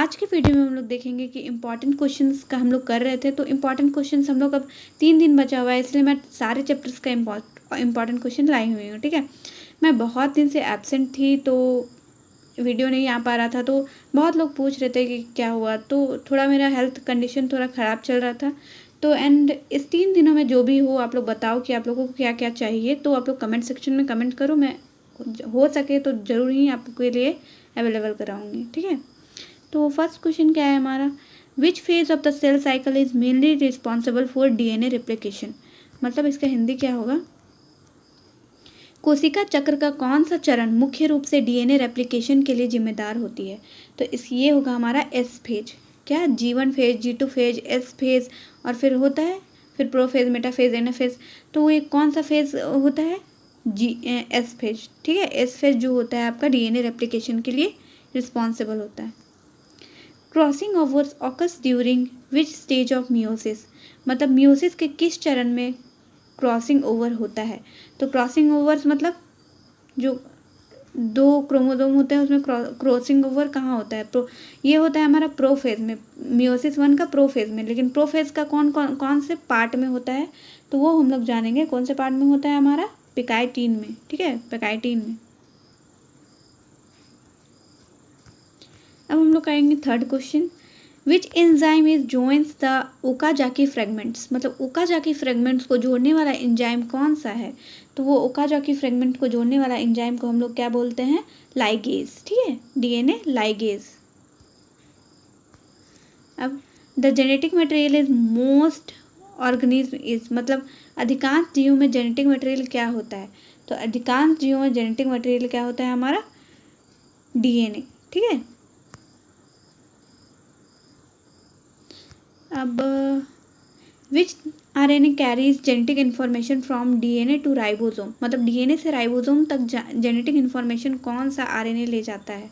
आज की वीडियो में हम लोग देखेंगे कि इम्पॉर्टेंट क्वेश्चंस का हम लोग कर रहे थे, तो इम्पॉर्टेंट क्वेश्चंस हम लोग अब 3 दिन बचा हुआ है, इसलिए मैं सारे चैप्टर्स का इम्पॉर्टेंट क्वेश्चन लाई हुई हूँ। ठीक है, मैं बहुत दिन से एब्सेंट थी तो वीडियो नहीं आ पा रहा था, तो बहुत लोग पूछ रहे थे कि क्या हुआ, तो थोड़ा मेरा हेल्थ कंडीशन थोड़ा ख़राब चल रहा था। तो एंड इस 3 दिनों में जो भी हो आप लोग बताओ कि आप लोगों को क्या क्या चाहिए, तो आप लोग कमेंट सेक्शन में कमेंट करो, मैं हो सके तो ज़रूर ही आपके लिए अवेलेबल कराऊँगी। ठीक है, तो फर्स्ट क्वेश्चन क्या है हमारा, which phase of the cell cycle is mainly responsible for DNA replication. मतलब इसका हिंदी क्या होगा, कोशिका चक्र का कौन सा चरण मुख्य रूप से डीएनए रेप्लिकेशन के लिए जिम्मेदार होती है। तो इस ये होगा हमारा एस फेज। क्या, G1 phase, G2 phase, S phase, और फिर होता है फिर प्रोफेज, मेटाफेज, एनाफेज। तो ये कौन सा फेज होता है, एस फेज। ठीक है, एस फेज जो होता है आपका डीएनए रेप्लिकेशन के लिए रिस्पॉन्सिबल होता है। Crossing overs occurs during which stage of meiosis. मतलब मियोसिस के किस चरण में क्रॉसिंग ओवर होता है। तो क्रॉसिंग ओवर्स मतलब जो दो क्रोमोसोम होते हैं उसमें क्रॉसिंग ओवर कहाँ होता है, ये होता है हमारा प्रोफेज में, मियोसिस 1 का प्रोफेज में। लेकिन प्रोफेज का कौन से पार्ट में होता है, तो वो हम लोग जानेंगे कौन से पार्ट में होता है हमारा, पिकाइटिन में। ठीक है, पिकाइटिन में। अब हम लोग आएंगे third question, which enzyme is joins the Okazaki fragments. मतलब ओकाजाकी फ्रेगमेंट्स को जोड़ने वाला एंजाइम कौन सा है, तो वो ओकाजाकी फ्रेगमेंट को जोड़ने वाला एंजाइम को हम लोग क्या बोलते हैं, लाइगेज। ठीक है, डीएनए लाइगेज। अब the genetic material is most organism is, मतलब अधिकांश जीवों में जेनेटिक मटेरियल क्या होता है, तो अधिकांश जीवों में जेनेटिक मटेरियल क्या होता है हमारा, डीएनए। ठीक है, अब which RNA carries genetic information from DNA to ribosome. मतलब डीएनए से राइबोसोम तक जेनेटिक इन्फॉर्मेशन कौन सा आरएनए ले जाता है,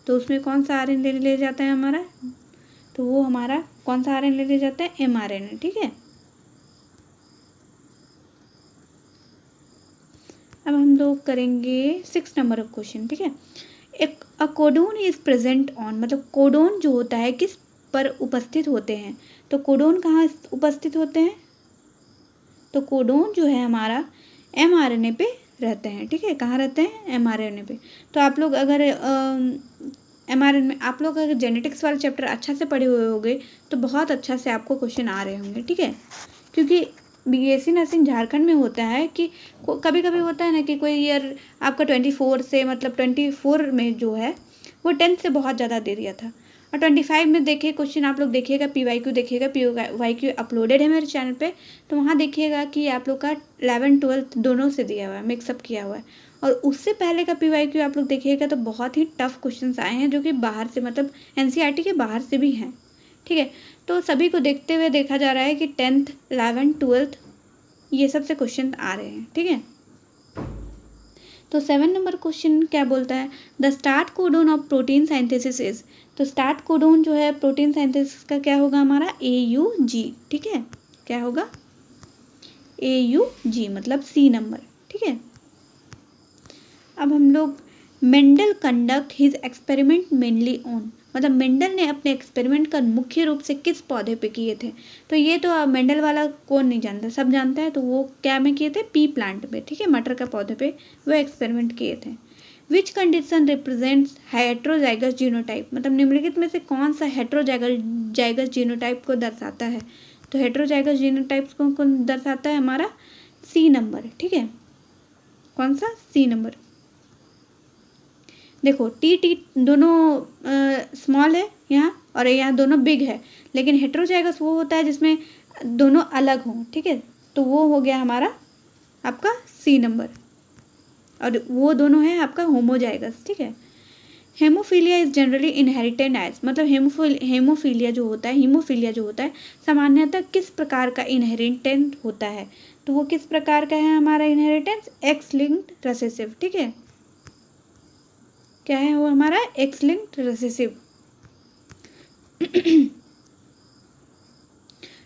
तो उसमें कौन सा आरएनए ले जाता है हमारा, तो वो हमारा कौन सा आरएनए ले जाता है, एमआरएनए। ठीक है, अब हम लोग करेंगे 6 नंबर ऑफ क्वेश्चन। ठीक है, एक अ कोडोन इज प्रेजेंट ऑन, मतलब कोडोन जो होता है किस पर उपस्थित होते हैं, तो कोडोन कहाँ उपस्थित होते हैं, तो कोडोन जो है हमारा एमआरएनए पे रहते हैं। ठीक है, कहाँ रहते हैं, एमआरएनए पे। तो आप लोग अगर एमआरएनए, आप लोग अगर जेनेटिक्स वाला चैप्टर अच्छा से पढ़े हुए होंगे तो बहुत अच्छा से आपको क्वेश्चन आ रहे होंगे। ठीक है, क्योंकि बीएससी नर्सिंग झारखंड में होता है कि कभी कभी होता है ना कि कोई ईयर आपका 24 से, मतलब 24 में जो है वो 10 से बहुत ज़्यादा दे दिया था, और 25 में देखिए क्वेश्चन आप लोग देखिएगा, PYQ देखिएगा, PYQ अपलोडेड है मेरे चैनल पे, तो वहाँ देखिएगा कि आप लोग का 11 12 दोनों से दिया हुआ है, मिक्सअप किया हुआ है। और उससे पहले का PYQ आप लोग देखिएगा तो बहुत ही टफ क्वेश्चंस आए हैं, जो कि बाहर से, मतलब NCERT के बाहर से भी हैं। ठीक है, तो सभी को देखते हुए देखा जा रहा है कि 10th 11th 12th ये सब से क्वेश्चन आ रहे हैं। ठीक है, तो 7 नंबर क्वेश्चन क्या बोलता है, the start codon of protein synthesis is. तो स्टार्ट कोडोन जो है प्रोटीन साइंथेसिस का क्या होगा हमारा, AUG। ठीक है, क्या होगा, AUG, मतलब C नंबर। ठीक है, अब हम लोग Mendel conduct his experiment mainly on, मतलब मेंडल ने अपने एक्सपेरिमेंट का मुख्य रूप से किस पौधे पे किए थे, तो ये तो मेंडल वाला कौन नहीं जानता, सब जानता है। तो वो क्या में किए थे, पी प्लांट पे। ठीक है, मटर का पौधे पे वो एक्सपेरिमेंट किए थे। Which condition represents heterozygous genotype, मतलब निम्नलिखित में से कौन सा हेट्रोजाइगस जीनोटाइप को दर्शाता है, तो हेट्रोजाइगस जीनोटाइप को कौन दर्शाता है हमारा, C नंबर। ठीक है, कौन सा, C नंबर। देखो टी दोनों स्मॉल है यहाँ, और यहाँ दोनों बिग है, लेकिन हेट्रोजाइगस वो होता है जिसमें दोनों अलग हों। ठीक है, तो वो हो गया हमारा आपका C नंबर, और वो दोनों है आपका होमोजाइगस। ठीक है, haemophilia is generally inherited as, मतलब हीमोफीलिया जो होता है सामान्यतः किस प्रकार का इनहेरिटेंट होता है, तो वो किस प्रकार का है हमारा इनहेरिटेंस, एक्स लिंक्ड रिसेसिव। ठीक है, क्या है वो हमारा, x linked recessive.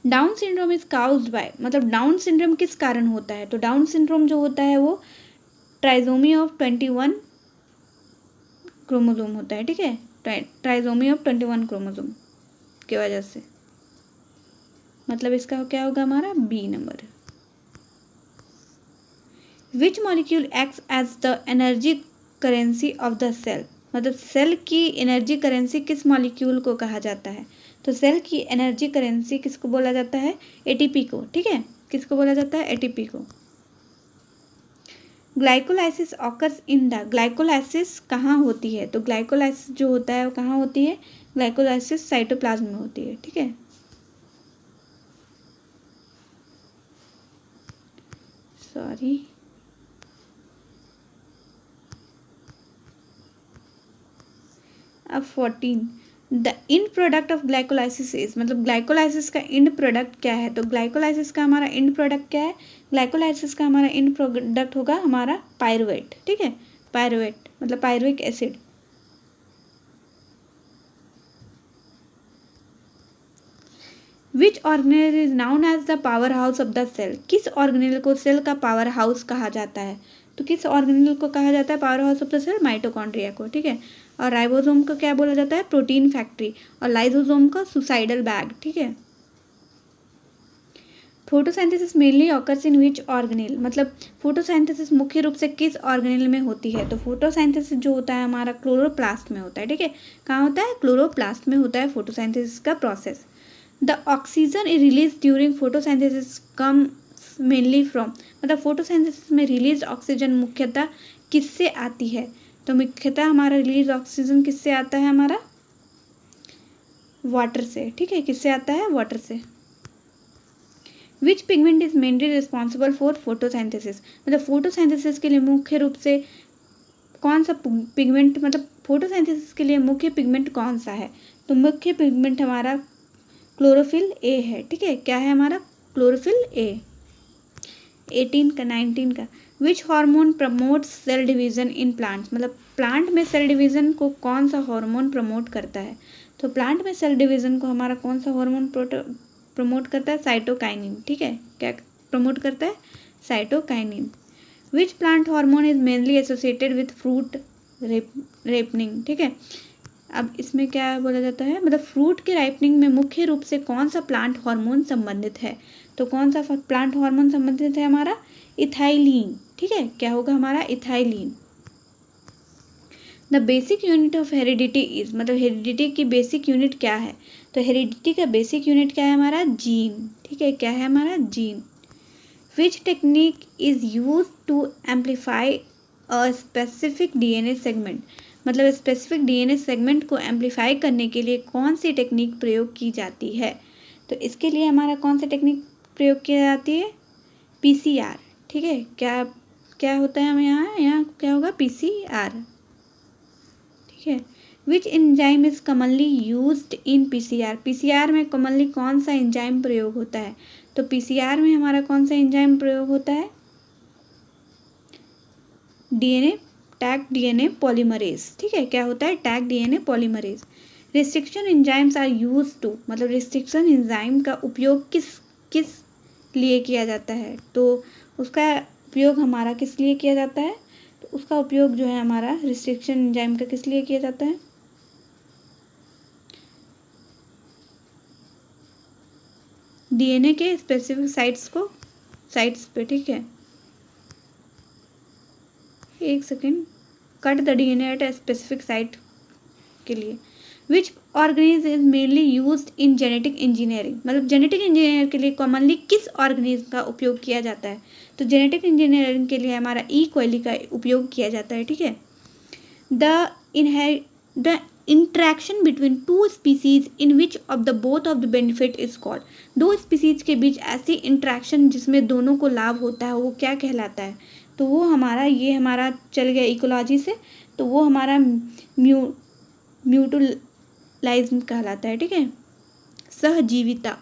Down syndrome is caused bye, मतलब डाउन सिंड्रोम किस कारण होता है, तो डाउन सिंड्रोम जो होता है वो ट्राइसोमी ऑफ 21 क्रोमोसोम होता है। ठीक है, ट्राइसोमी ऑफ 21 क्रोमोसोम की वजह से, मतलब इसका क्या होगा हमारा B number. Which molecule acts as the energy currency of the cell, मतलब सेल की एनर्जी करेंसी किस मॉलिक्यूल को कहा जाता है, तो सेल की एनर्जी करेंसी किसको बोला जाता है, एटीपी को, ठीक है, किसको बोला जाता है, एटीपी को। Glycolysis occurs in the, glycolysis कहाँ होती है, तो ग्लाइकोलाइसिस जो होता है वो कहाँ होती है, ग्लाइकोलाइसिस साइटोप्लाज्म में होती है, ठीक है। सॉरी, अब 14, the end product of glycolysis is, मतलब ग्लाइकोलाइसिस का इंड प्रोडक्ट क्या है, तो ग्लाइकोलाइसिस का हमारा इंड प्रोडक्ट क्या है, ग्लाइकोलाइसिस का हमारा इंड प्रोडक्ट होगा हमारा पायरुवेट, ठीक है, पायरुवेट मतलब pyruvic acid. Which organelle is known as the power house of the cell, किस ऑर्गेनेल को सेल का पावर हाउस कहा जाता है, तो किस ऑर्गेनेल को कहा जाता है power house of the cell, mitochondria को, ठीक है। और राइबोसोम को क्या बोला जाता है, प्रोटीन फैक्ट्री, और लाइसोसोम को सुसाइडल बैग, ठीक है। Photosynthesis mainly occurs in which organelle, मतलब फोटोसिंथेसिस मुख्य रूप से किस ऑर्गेनेल में होती है, तो फोटोसिंथेसिस जो होता है हमारा क्लोरोप्लास्ट में होता है, ठीक है, कहाँ होता है, क्लोरोप्लास्ट में होता है फोटोसिंथेसिस का process. The oxygen is release during photosynthesis comes mainly from, मतलब फोटोसिंथेसिस में रिलीज ऑक्सीजन मुख्यतः किससे आती है, तो मुख्यतः हमारा रिलीज ऑक्सीजन किससे आता है, हमारा वाटर से, ठीक है, किससे आता है, वाटर से। Which pigment is mainly responsible for photosynthesis, मतलब फोटोसिंथेसिस के लिए मुख्य रूप से कौन सा पिगमेंट, मतलब फोटोसिंथेसिस के लिए मुख्य पिगमेंट कौन सा है, तो मुख्य पिगमेंट हमारा क्लोरोफिल ए है, ठीक है, क्या है हमारा क्लोरोफिल ए। 18 का 19 का, which hormone promotes cell division in plants, मतलब प्लांट में सेल डिवीजन को कौन सा हार्मोन प्रमोट करता है, तो प्लांट में सेल डिवीजन को हमारा कौन सा हार्मोन प्रमोट करता है, साइटोकाइनिन, ठीक है, क्या प्रमोट करता है, cytokinin. Which plant hormone is mainly associated with fruit ripening, ठीक है, अब इसमें क्या बोला जाता है, मतलब फ्रूट के राइपनिंग में मुख्य रूप से कौन सा प्लांट हार्मोन संबंधित है, तो कौन सा प्लांट हार्मोन संबंधित है, हमारा इथाइलिन, ठीक है, क्या होगा हमारा ethylene. The basic unit of heredity is, मतलब हेरिडिटी की बेसिक यूनिट क्या है, तो हेरिडिटी का बेसिक यूनिट क्या है, हमारा जीन, ठीक है, क्या है हमारा gene. Which technique is use to amplify a specific DNA segment, मतलब स्पेसिफिक डीएनए सेगमेंट को एम्पलीफाई करने के लिए कौन सी टेक्निक प्रयोग की जाती है, तो इसके लिए हमारा कौन सी टेक्निक प्रयोग की जाती है, पीसीआर, ठीक है, क्या क्या होता है हमें यहाँ क्या होगा, पीसीआर, ठीक है। Which enzyme is commonly used in PCR, PCR में कॉमनली कौन सा एंजाइम प्रयोग होता है, तो पीसीआर में हमारा कौन सा एंजाइम प्रयोग होता है, डीएनए टैग डीएनए पॉलीमरेज, ठीक है, क्या होता है, Taq DNA polymerase. Restriction enzymes are use to, मतलब रिस्ट्रिक्शन एंजाइम का उपयोग किस किस लिए किया जाता है, तो उसका उपयोग हमारा किस लिए किया जाता है, तो उसका उपयोग जो है हमारा रिस्ट्रिक्शन एंजाइम का किस लिए किया जाता है, डीएनए के स्पेसिफिक साइट्स पे, ठीक है, एक second, cut the DNA at a specific site के लिए। Which organism is mainly used in genetic engineering, मतलब जेनेटिक इंजीनियर के लिए कॉमनली किस ऑर्गेनिज्म का उपयोग किया जाता है, तो जेनेटिक इंजीनियरिंग के लिए हमारा ई कोली का उपयोग किया जाता है, ठीक है। The interaction between two species in which of the both of the benefit is called, दो स्पीसीज के बीच ऐसी इंट्रैक्शन जिसमें दोनों को लाभ होता है वो क्या कहलाता है, तो वो हमारा ये हमारा चल गया इकोलॉजी से, तो वो हमारा म्यूटुलाइज्म कहलाता है, ठीक है, सहजीविता।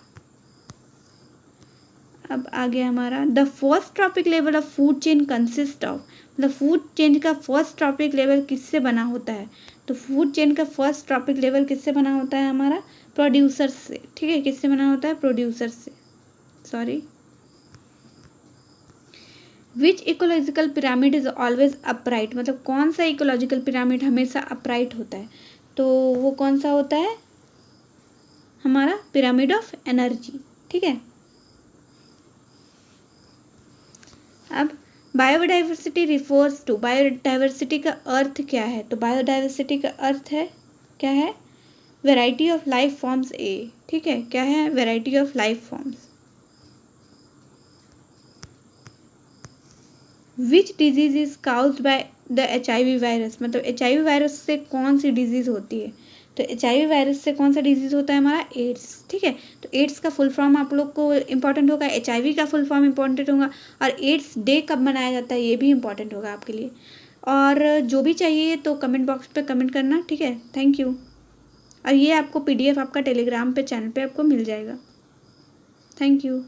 अब आगे हमारा the first trophic level of food chain consist of, मतलब फूड चेन का फर्स्ट ट्रॉपिक लेवल किससे बना होता है, तो फूड चेन का फर्स्ट ट्रॉपिक लेवल किससे बना होता है, हमारा प्रोड्यूसर से, ठीक है, किससे बना होता है, प्रोड्यूसर से, sorry. Which ecological pyramid is always upright, मतलब कौन सा इकोलॉजिकल पिरामिड हमेशा अपराइट होता है, तो वो कौन सा होता है हमारा पिरामिड ऑफ एनर्जी, ठीक है। अब बायोडाइवर्सिटी रिफर्स टू, बायोडाइवर्सिटी का अर्थ क्या है, तो बायोडाइवर्सिटी का अर्थ है क्या है, variety of life forms a, ठीक है, क्या है, variety of life forms. Which disease is caused by the HIV virus, मतलब HIV वायरस से कौन सी डिजीज होती है, तो HIV वायरस से कौन सा डिजीज होता है हमारा, एड्स, ठीक है। तो एड्स का फुल फॉर्म आप लोग को इंपॉर्टेंट होगा, HIV का फुल फॉर्म इंपॉर्टेंट होगा, और एड्स डे कब मनाया जाता है ये भी इंपॉर्टेंट होगा आपके लिए। और जो भी चाहिए तो कमेंट बॉक्स पे कमेंट करना, ठीक है। Thank you. और ये आपको PDF आपका टेलीग्राम पे चैनल पे आपको मिल जाएगा। Thank you.